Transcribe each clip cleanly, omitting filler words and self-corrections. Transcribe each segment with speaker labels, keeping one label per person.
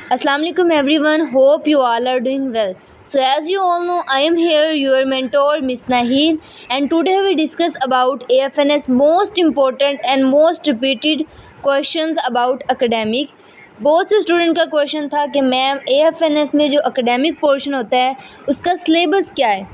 Speaker 1: Assalamualaikum everyone. Hope you all are doing well. So as you all know, I am here your mentor Miss Naheen, and today we discuss about AFNS most important and most repeated questions about academic. बहुत से student का question था कि ma'am AFNS में जो academic portion होता है उसका सिलेबस क्या है।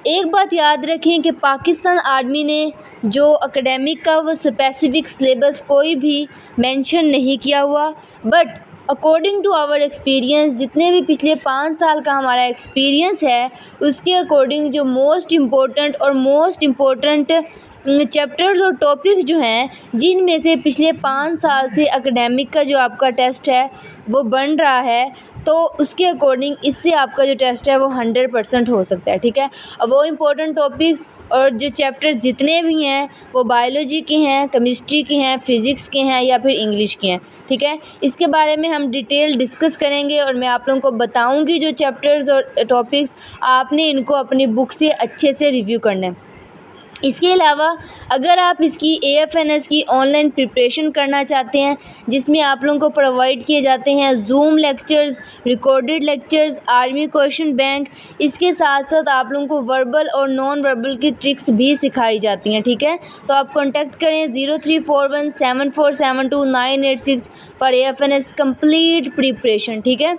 Speaker 1: एक बात याद रखें कि पाकिस्तान आर्मी ने जो एकेडमिक का वो स्पेसिफिक सिलेबस कोई भी मेंशन नहीं किया हुआ, but according to our experience जितने भी पिछले 5 साल का हमारा एक्सपीरियंस है उसके अकॉर्डिंग जो मोस्ट इम्पोर्टेंट चैप्टर्स और टॉपिक्स जो हैं जिनमें से पिछले 5 साल से एकेडमिक का जो आपका टेस्ट है वो बन रहा है, तो उसके अकॉर्डिंग इससे आपका जो टेस्ट है वो 100% हो सकता है। ठीक है, अब वो इम्पोर्टेंट टॉपिक्स और जो चैप्टर्स जितने भी हैं वो बायोलॉजी के हैं, केमिस्ट्री के हैं, फिज़िक्स के हैं या फिर इंग्लिश के हैं। ठीक है, इसके बारे में हम डिटेल डिस्कस करेंगे और मैं आप लोगों को बताऊंगी जो चैप्टर्स और टॉपिक्स आपने इनको अपनी बुक से अच्छे से रिव्यू करना है। इसके अलावा अगर आप इसकी AFNS की ऑनलाइन प्रिपरेशन करना चाहते हैं जिसमें आप लोगों को प्रोवाइड किए जाते हैं zoom lectures, recorded lectures, army question bank, इसके साथ साथ आप लोगों को वर्बल और नॉन वर्बल की ट्रिक्स भी सिखाई जाती हैं। ठीक है, तो आप कॉन्टैक्ट करें 03417472 986 फॉर AFNS कंप्लीट प्रिपरेशन। ठीक है,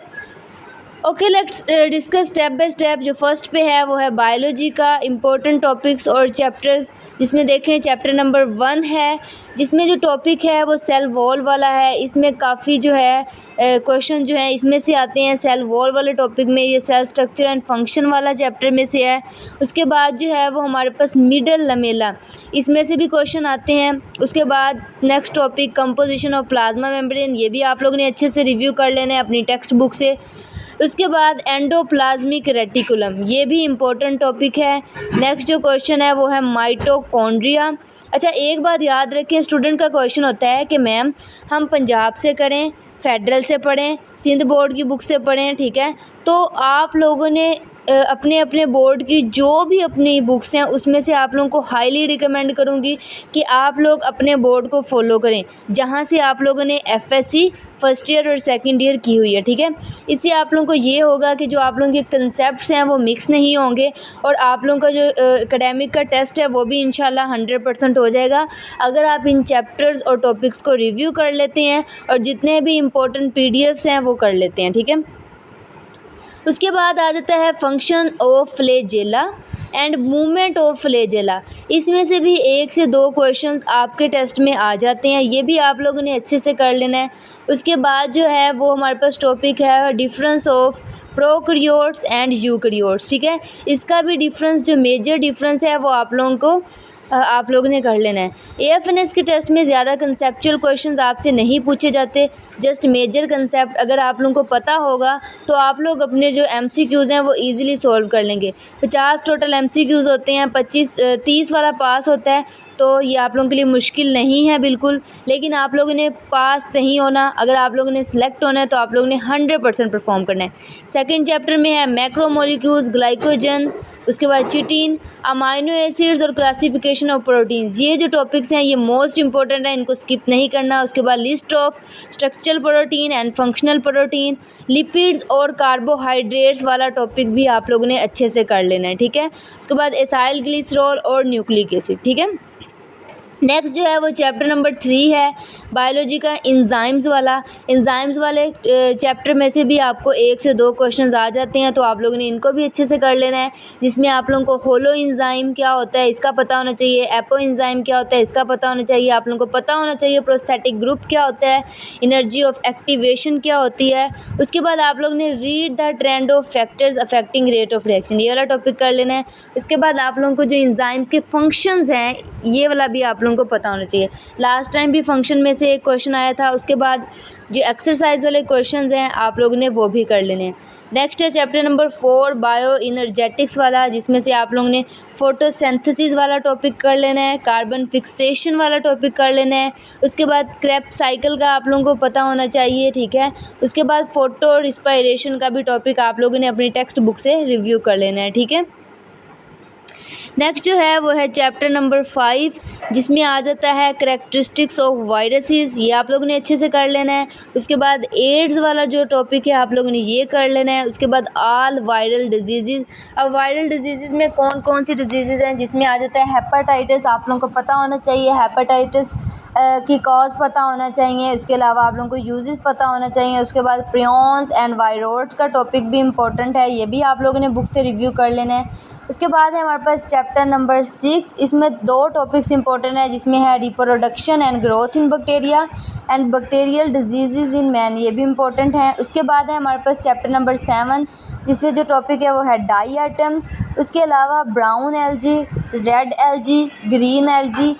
Speaker 1: okay, let's discuss step by step. जो फर्स्ट पे है वो है बायोलॉजी का इम्पोर्टेंट टॉपिक्स और चैप्टर्स, जिसमें देखें चैप्टर नंबर 1 है जिसमें जो टॉपिक है वो सेल वॉल वाला है। इसमें काफ़ी जो है क्वेश्चन जो है इसमें से आते हैं। सेल वॉल वाले टॉपिक में ये सेल स्ट्रक्चर एंड फंक्शन वाला चैप्टर में से है। उसके बाद जो है वो हमारे पास मिडल लमेला, इसमें से भी क्वेश्चन आते हैं। उसके बाद next topic composition of plasma membrane, ये भी आप लोगों ने अच्छे से रिव्यू कर लेना है अपनी टेक्स्ट बुक से। उसके बाद एंडोप्लाज्मिक रेटिकुलम, ये भी इम्पोर्टेंट टॉपिक है। नेक्स्ट जो क्वेश्चन है वो है माइटोकॉन्ड्रिया। अच्छा, एक बात याद रखें, स्टूडेंट का क्वेश्चन होता है कि मैम हम पंजाब से करें, फेडरल से पढ़ें, सिंध बोर्ड की बुक से पढ़ें। ठीक है, तो आप लोगों ने अपने अपने बोर्ड की जो भी अपनी बुक्स हैं उसमें से आप लोगों को हाईली रिकमेंड करूँगी कि आप लोग अपने बोर्ड को फॉलो करें जहाँ से आप लोगों ने FSC फर्स्ट ईयर और सेकंड ईयर की हुई है। ठीक है, इससे आप लोगों को ये होगा कि जो आप लोगों के कंसेप्ट्स हैं वो मिक्स नहीं होंगे और आप लोगों का जो एकेडमिक का टेस्ट है वो भी इंशाल्लाह 100% हो जाएगा अगर आप इन चैप्टर्स और टॉपिक्स को रिव्यू कर लेते हैं और जितने भी इम्पोर्टेंट PDFs हैं वो कर लेते हैं। ठीक है, उसके बाद आ जाता है function of flagella and movement of flagella. इसमें से भी 1 से 2 क्वेश्चंस आपके टेस्ट में आ जाते हैं, ये भी आप लोगों ने अच्छे से कर लेना है। उसके बाद जो है वो हमारे पास टॉपिक है difference of prokaryotes and eukaryotes. ठीक है, इसका भी डिफरेंस जो मेजर डिफरेंस है वो आप लोगों को आप लोगों ने कर लेना है। AFNS के टेस्ट में ज़्यादा कंसेप्चुअल क्वेश्चंस आपसे नहीं पूछे जाते, जस्ट मेजर कंसेप्ट अगर आप लोगों को पता होगा तो आप लोग अपने जो MCQs हैं वो इजीली सॉल्व कर लेंगे। 50 टोटल MCQs होते हैं, 30 वाला पास होता है, तो ये आप लोगों के लिए मुश्किल नहीं है बिल्कुल। लेकिन आप लोगों ने पास नहीं होना, अगर आप लोगों ने सिलेक्ट होना है तो आप लोगों ने 100% परफॉर्म करना है। सेकंड चैप्टर में है मैक्रोमोलिक्यूल्स, ग्लाइकोजन, उसके बाद चिटिन, अमाइनो एसिड्स और क्लासिफिकेशन ऑफ प्रोटीन्स। ये जो टॉपिक्स हैं ये मोस्ट इंपॉर्टेंट है, इनको स्किप नहीं करना। उसके बाद list of structural protein and functional protein, lipids और कार्बोहाइड्रेट्स वाला टॉपिक भी आप लोगों ने अच्छे से कर लेना है। ठीक है, उसके बाद एसाइल ग्लिसरॉल और न्यूक्लिक एसिड। ठीक है, नेक्स्ट जो है वो चैप्टर नंबर 3 है बायोलॉजी का एंजाइम्स वाला। एंजाइम्स वाले चैप्टर में से भी आपको 1 से 2 क्वेश्चंस आ जाते हैं, तो आप लोगों ने इनको भी अच्छे से कर लेना है। जिसमें आप लोगों को होलो एंजाइम क्या होता है इसका पता होना चाहिए, एपो एंजाइम क्या होता है इसका पता होना चाहिए, आप लोगों को पता होना चाहिए प्रोस्थेटिक ग्रुप क्या होता है, एनर्जी ऑफ एक्टिवेशन क्या होती है। उसके बाद आप लोग ने read the trend of factors affecting rate of reaction, ये वाला टॉपिक कर लेना है। उसके बाद आप लोगों को जो एंजाइम्स के फंक्शंस हैं ये वाला भी आप लोगों को पता होना चाहिए। लास्ट टाइम भी फंक्शन में से एक क्वेश्चन आया था। उसके बाद जो एक्सरसाइज वाले क्वेश्चंस हैं आप लोगों ने वो भी कर लेने हैं। नेक्स्ट है चैप्टर नंबर 4 बायो इनर्जेटिक्स वाला, जिसमें से आप लोगों ने फोटोसिंथेसिस वाला टॉपिक कर लेना है, कार्बन फिक्सेशन वाला टॉपिक कर लेना है। उसके बाद क्रेब्स साइकिल का आप लोगों को पता होना चाहिए। ठीक है, उसके बाद फोटो रिस्पायरेशन का भी टॉपिक आप लोगों ने अपनी टेक्स्ट बुक से रिव्यू कर लेना है। ठीक है, नेक्स्ट जो है वो है चैप्टर नंबर 5, जिसमें आ जाता है करेक्टरिस्टिक्स ऑफ वायरसेस। ये आप लोगों ने अच्छे से कर लेना है। उसके बाद एड्स वाला जो टॉपिक है आप लोगों ने ये कर लेना है। उसके बाद ऑल वायरल डिजीज़। अब वायरल डिजीज़ में कौन कौन सी डिजीज़ हैं, जिसमें आ जाता है हेपेटाइटिस। आप लोगों को पता होना चाहिए हेपेटाइटिस की कॉज पता होना चाहिए। उसके अलावा आप लोगों को यूजेस पता होना चाहिए। उसके बाद प्रियॉन्स एंड वायरोड्स का टॉपिक भी इम्पोर्टेंट है, ये भी आप लोगों ने बुक से रिव्यू कर लेना है। उसके बाद है हमारे पास चैप्टर नंबर 6। इसमें 2 टॉपिक्स इंपॉर्टेंट है, जिसमें है reproduction and growth in bacteria and bacterial disease in man, ये भी इंपॉर्टेंट है। उसके बाद है हमारे पास चैप्टर नंबर 7, जिसमें जो टॉपिक है वो है डाई आइटम्स। उसके अलावा brown algae, red algae, green algae,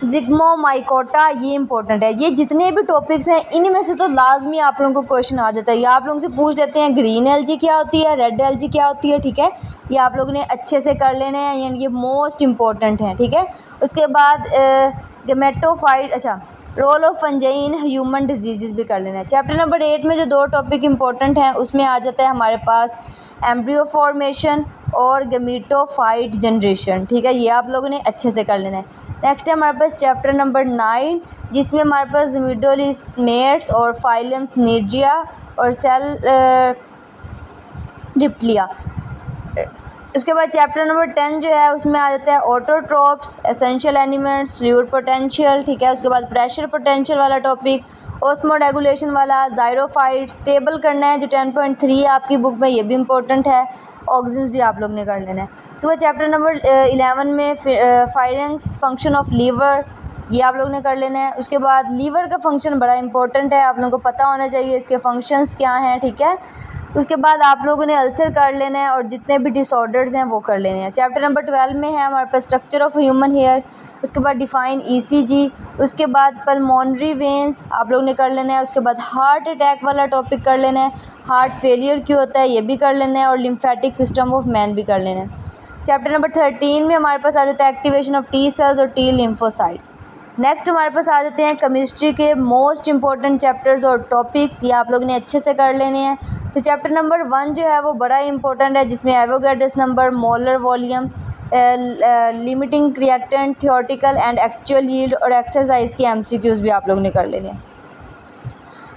Speaker 1: zygomycota, ये इंपॉर्टेंट है। ये जितने भी टॉपिक्स हैं इनमें से तो लाजमी आप लोगों को क्वेश्चन आ जाता है। ये आप लोगों से पूछ लेते हैं ग्रीन एलजी क्या होती है, रेड एलजी क्या होती है, ठीक है। ये आप लोगों ने अच्छे से कर लेने हैं, यानी ये मोस्ट इंपॉर्टेंट हैं, ठीक है। उसके बाद गेमेटोफाइट, अच्छा, role of fungi in human disease भी कर लेना है। चैप्टर नंबर 8 में जो 2 टॉपिक इंपॉर्टेंट हैं उसमें आ जाता है हमारे पास एम्ब्रियो फॉर्मेशन और गेमेटोफाइट जनरेशन, ठीक है। ये आप लोगों ने अच्छे से कर लेना है। नेक्स्ट है हमारे पास चैप्टर नंबर 9, जिसमें हमारे पास मिडोलिस्मेट्स और फाइलम्स निड्रिया और सेल डिप्लिया। उसके बाद चैप्टर नंबर 10 जो है उसमें आ जाता है autotrophs, essential elements, fluid potential, ठीक है। उसके बाद प्रेशर पोटेंशियल वाला टॉपिक, ऑस्मोरेगुलेशन वाला, ज़ाइरोफाइट्स टेबल करना है जो 10.3 है आपकी बुक में, ये भी इंपॉर्टेंट है। ऑक्सीजन भी आप लोग ने कर लेना है। उसके बाद चैप्टर नंबर 11 में फायरिंग्स फंक्शन ऑफ लीवर, ये आप लोग ने कर लेना है। उसके बाद लीवर का फंक्शन बड़ा इंपॉर्टेंट है, आप लोगों को पता होना चाहिए इसके फंक्शंस क्या हैं, ठीक है। उसके बाद आप लोगों ने अल्सर कर लेना है और जितने भी डिसऑर्डर्स हैं वो कर लेने हैं। चैप्टर नंबर 12 में है हमारे पास स्ट्रक्चर ऑफ ह्यूमन हेयर। उसके बाद डिफाइन ईसीजी। उसके बाद पल्मोनरी वेंस आप लोग ने कर लेना है। उसके बाद हार्ट अटैक वाला टॉपिक कर लेना है, हार्ट फेलियर क्यों होता है ये भी कर लेना है, और लिम्फेटिक सिस्टम ऑफ मैन भी कर लेना है। चैप्टर नंबर 13 में हमारे पास आ जाता है एक्टिवेशन ऑफ टी सेल्स और टी लिम्फोसाइट्स। नेक्स्ट हमारे पास आ जाते हैं केमिस्ट्री के मोस्ट इंपॉर्टेंट चैप्टर्स और टॉपिक्स, ये आप लोग ने अच्छे से कर लेने हैं। तो चैप्टर नंबर 1 जो है वो बड़ा इंपॉर्टेंट है, जिसमें Avogadro's number, molar volume, limiting reactant, theoretical and actual yield और एक्सरसाइज के एमसीक्यूज़ भी आप लोग ने कर लेने हैं।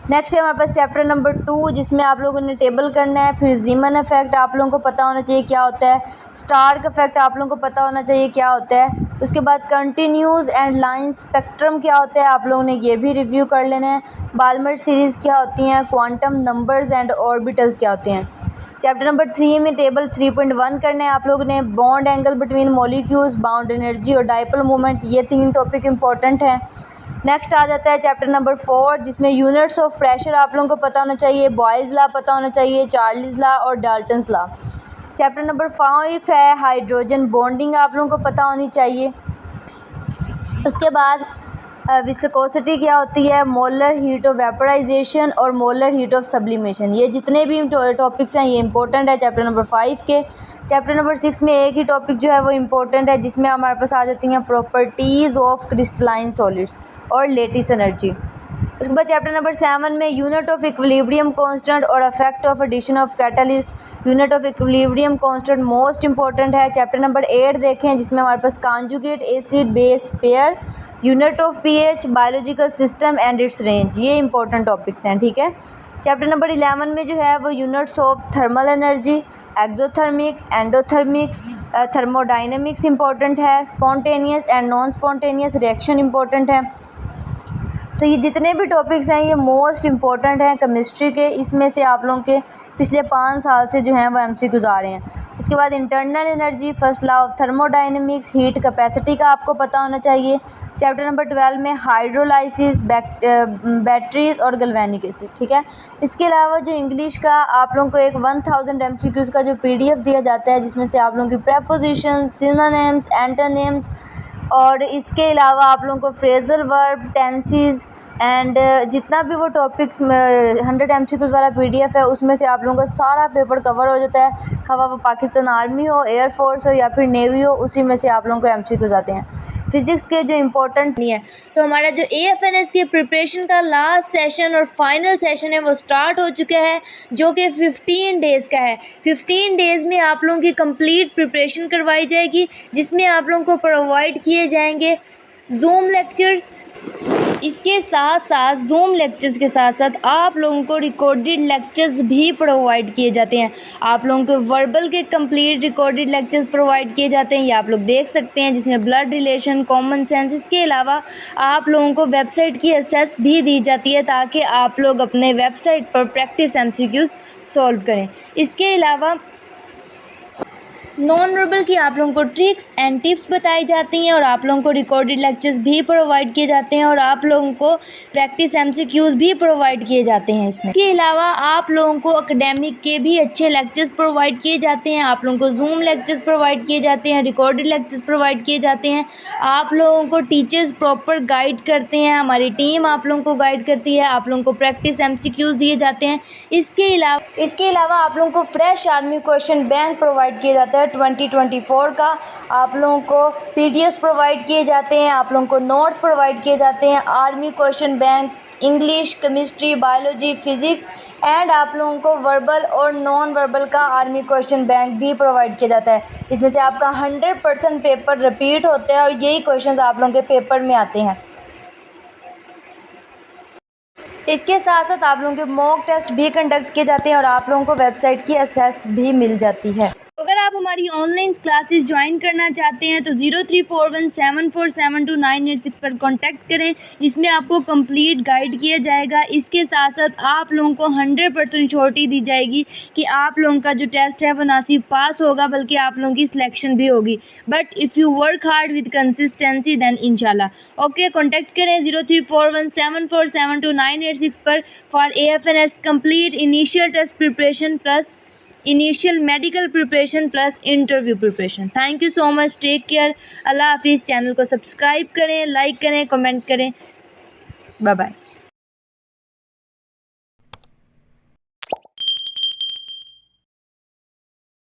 Speaker 1: नेक्स्ट है हमारे पास चैप्टर नंबर 2, जिसमें आप लोगों ने टेबल करना है। फिर जीमन इफेक्ट आप लोगों को पता होना चाहिए क्या होता है, स्टार्क इफेक्ट आप लोगों को पता होना चाहिए क्या होता है। उसके बाद कंटिन्यूज एंड लाइन स्पेक्ट्रम क्या होता है आप लोगों ने ये भी रिव्यू कर लेना है। बाल्मर सीरीज़ क्या होती हैं, क्वांटम नंबर्स एंड ऑर्बिटल्स क्या होते हैं। चैप्टर नंबर 3 में टेबल 3.1 करना है आप लोगों ने। Bond angle between molecules, bound energy और डाइपोल मोमेंट, ये 3 टॉपिक इंपॉर्टेंट हैं। नेक्स्ट आ जाता है चैप्टर नंबर 4, जिसमें यूनिट्स ऑफ प्रेशर आप लोगों को पता होना चाहिए, बॉयज़ लॉ पता होना चाहिए, चार्लीज लॉ और डाल्टन्स लॉ। चैप्टर नंबर 5 है हाइड्रोजन बॉन्डिंग, आप लोगों को पता होनी चाहिए। उसके बाद विस्कोसिटी क्या होती है, मोलर हीट ऑफ वेपराइजेशन और मोलर हीट ऑफ सब्लिमेशन, ये जितने भी टॉपिक्स हैं ये इंपॉर्टेंट है चैप्टर नंबर 5 के। चैप्टर नंबर 6 में एक ही टॉपिक जो है वो इम्पोर्टेंट है, जिसमें हमारे पास आ जाती हैं प्रॉपर्टीज़ ऑफ क्रिस्टलाइन सॉलिड्स और लेटिस एनर्जी। उसके बाद चैप्टर नंबर 7 में यूनिट ऑफ इक्विलिब्रियम कांस्टेंट और effect of addition of catalyst. Unit of equilibrium constant most important है। चैप्टर नंबर 8 देखें, जिसमें हमारे पास conjugate acid base pair, unit of pH, biological system and its range, ये important topics हैं, ठीक है। चैप्टर नंबर 11 में जो है वो units of thermal energy, exothermic, endothermic, thermodynamics important है। Spontaneous and non spontaneous reaction important है। तो ये जितने भी टॉपिक्स हैं ये मोस्ट इंपॉर्टेंट हैं केमिस्ट्री के, इसमें से आप लोगों के पिछले 5 साल से जो हैं वो एमसीक्यूज़ आ रहे हैं। उसके बाद internal energy, first law of thermodynamics, heat capacity का आपको पता होना चाहिए। चैप्टर नंबर 12 में हाइड्रोलाइसिस, बैटरीज और गैल्वेनिक एसिड, ठीक है। इसके अलावा जो इंग्लिश का आप लोगों को एक 1000 एमसीक्यूज़ का जो पीडीएफ दिया जाता है, जिसमें से आप लोगों की प्रेपोजिशन, सिनोनिम्स, एंटोनिम्स और इसके अलावा आप लोगों को फ्रेजल वर्ब, टेंसेस एंड जितना भी वो टॉपिक 100 एमसीक्यूज़ वाला पीडीएफ है उसमें से आप लोगों का सारा पेपर कवर हो जाता है। खवा वो पाकिस्तान आर्मी हो, एयरफोर्स हो या फिर नेवी हो, उसी में से आप लोगों को एमसीक्यूज़ आते हैं। फिज़िक्स के जो इम्पोर्टेंट नहीं है। तो हमारा जो AFNS के प्रिपरेशन का लास्ट सेशन और फाइनल सेशन है वो स्टार्ट हो चुका है, जो कि 15 डेज़ का है। 15 डेज़ में आप लोगों की कंप्लीट प्रिपरेशन करवाई जाएगी, जिसमें आप लोगों को प्रोवाइड किए जाएंगे जूम लेक्चर्स। इसके साथ साथ जूम लेक्चर्स के साथ साथ आप लोगों को रिकॉर्डेड लेक्चर्स भी प्रोवाइड किए जाते हैं। आप लोगों को वर्बल के कंप्लीट रिकॉर्डेड लेक्चर्स प्रोवाइड किए जाते हैं, ये आप लोग देख सकते हैं, जिसमें ब्लड रिलेशन, कॉमन सेंस। इसके अलावा आप लोगों को वेबसाइट की एक्सेस भी दी जाती है, ताकि आप लोग अपने वेबसाइट पर प्रैक्टिस MCQs सॉल्व करें। इसके अलावा नॉन वर्बल की आप लोगों को ट्रिक्स एंड टिप्स बताई जाती हैं, और आप लोगों को रिकॉर्डेड लेक्चर्स भी प्रोवाइड किए जाते हैं, और आप लोगों को प्रैक्टिस MCQs भी प्रोवाइड किए जाते हैं इसमें। इसके अलावा आप लोगों को एकेडमिक के भी अच्छे लेक्चर्स प्रोवाइड किए जाते हैं। आप लोगों को जूम लेक्चर्स प्रोवाइड किए जाते हैं, रिकॉर्डेड लेक्चर्स प्रोवाइड किए जाते हैं। आप लोगों को टीचर्स प्रॉपर गाइड करते हैं, हमारी टीम आप लोगों को गाइड करती है। आप लोगों को प्रैक्टिस MCQs दिए जाते हैं। इसके अलावा आप लोगों को fresh army question bank provide किया जाता है 2024 का। आप लोगों को PDFs प्रोवाइड किए जाते हैं, आप लोगों को नोट्स प्रोवाइड किए जाते हैं, army question bank, English, chemistry, biology, physics, and आप लोगों को वर्बल और नॉन वर्बल का आर्मी क्वेश्चन बैंक भी प्रोवाइड किया जाता है। इसमें से आपका 100% पेपर रिपीट होता है, और यही क्वेश्चन आप लोगों के पेपर में आते हैं। इसके साथ साथ आप लोगों के मॉक टेस्ट भी कंडक्ट किए जाते हैं, और आप लोगों को वेबसाइट की एक्सेस भी मिल जाती है। अगर आप हमारी ऑनलाइन क्लासेस ज्वाइन करना चाहते हैं तो 0341747296 पर कांटेक्ट करें, जिसमें आपको कंप्लीट गाइड किया जाएगा। इसके साथ साथ आप लोगों को 100% श्योरिटी दी जाएगी कि आप लोगों का जो टेस्ट है वो ना सिर्फ पास होगा, बल्कि आप लोगों की सिलेक्शन भी होगी। But if you work hard with consistency then इंशाल्लाह। ओके, कांटेक्ट करें 0341747296 पर for AFNS complete initial test preparation plus initial medical preparation plus interview preparation. Thank you so much, take care, अल्लाह हाफिज़। चैनल को subscribe करें, like करें, comment करें। Bye bye.